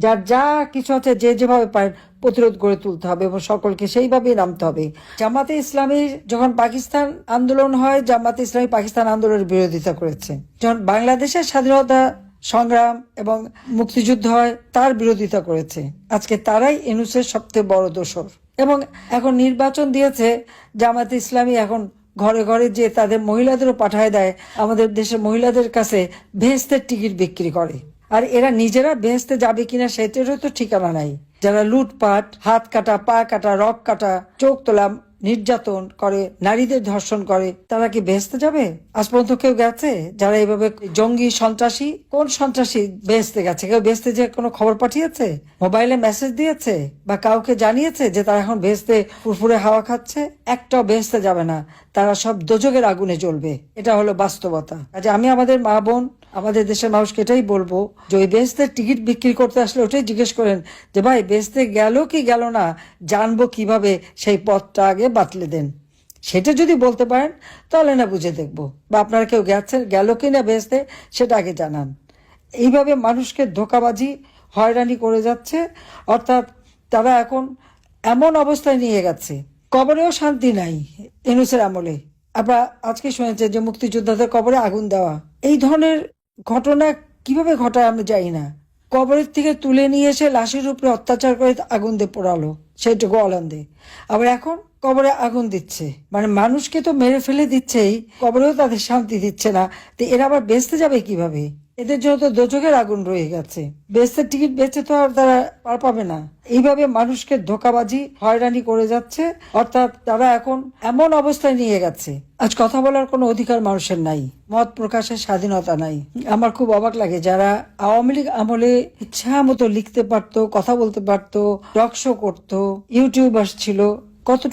যার যা কিছু আছে যে যেভাবে পারেন প্রতিরোধ গড়ে তুলতে হবে এবং সকলকে সেইভাবেই নামতে হবে। জামাতে ইসলামী যখন পাকিস্তান আন্দোলন হয়, জামাতে ইসলামী পাকিস্তান আন্দোলনের বিরোধিতা করেছে। যখন বাংলাদেশের স্বাধীনতা সংগ্রাম এবং মুক্তিযুদ্ধ হয়, তার বিরোধিতা করেছে। আজকে তারাই ইউনূসের সবচেয়ে বড় দোসর। এবং এখন নির্বাচন দিয়েছে জামাতে ইসলামী, এখন ঘরে ঘরে যে তাদের মহিলাদেরও পাঠায় দেয়, আমাদের দেশের মহিলাদের কাছে বেহেশতের টিকিট বিক্রি করে। আর এরা নিজেরা বেহেশতে যাবে কিনা সেটারও তো ঠিকানা নাই। যারা লুটপাট, হাত কাটা, পা কাটা, রক কাটা, চোখ তোলা, নির্যাতন করে, নারীদের ধর্ষণ করে, তারা কি বেহেশতে যাবে? আজ পর্যন্ত কেউ গেছে? যারা এইভাবে জঙ্গি সন্ত্রাসী, কোন সন্ত্রাসী বেহেশতে গেছে? কেউ বেহেশতে যে কোনো খবর পাঠিয়েছে, মোবাইলে মেসেজ দিয়েছে বা কাউকে জানিয়েছে যে তারা এখন বেহেশতে ফুরফুরে হাওয়া খাচ্ছে? একটাও বেহেশতে যাবে না, তারা সব দোজখের আগুনে জ্বলবে। এটা হলো বাস্তবতা। আজ আমি আমাদের মা বোন, আমাদের দেশের মানুষকে এটাই বলবো যে ওই বেহেশতের টিকিট বিক্রি করতে আসলে ওটাই জিজ্ঞেস করেন যে ভাই বেহেশতে গেল কি গেল না, জানবো কিভাবে, সেই পথটা আগে বাতলে দেন। সেটা যদি বলতে পারেন তাহলে না বুঝে দেখবো, বা আপনারা কেউ গেছেন, গেল কি না বেহেশতে সেটা আগে জানান। এইভাবে মানুষকে ধোঁকাবাজি, হয়রানি করে যাচ্ছে। অর্থাৎ তারা এখন এমন অবস্থায় নিয়ে গেছে, কবরেও শান্তি নাই ইউনূসের আমলে। আপনারা আজকে শুনেছেন যে মুক্তিযোদ্ধাদের কবরে আগুন দেওয়া, এই ধরনের ঘটনা কিভাবে ঘটায় আমরা জানি না। কবরের থেকে তুলে নিয়ে এসে লাশের উপরে অত্যাচার করে আগুন দিয়ে পোড়ালো, সেইটুকু অলান্দে। আবার এখন কবরে আগুন দিচ্ছে, মানে মানুষকে তো মেরে ফেলে দিচ্ছেই, কবরেও তাদের শান্তি দিচ্ছে না। তো এরা আবার বেচতে যাবে কিভাবে? এদের জন্য তো দোজখের আগুন রয়ে গেছে। বেচতে টিকিট বেচে তো আর তারা পার পাবে না। এইভাবে মানুষকে ধোঁকাবাজি, হয়রানি করে যাচ্ছে। অর্থাৎ তারা এখন এমন অবস্থায় নিয়ে গেছে, আজ কথা বলার কোনো অধিকার মানুষের নাই, মত প্রকাশের স্বাধীনতা নাই। আমার খুব অবাক লাগে যারা আওয়ামী লীগ আমলে ইচ্ছা মতো লিখতে পারতো, কথা বলতে পারতো, টক শো করতো, ইউটিউবার ছিল, কত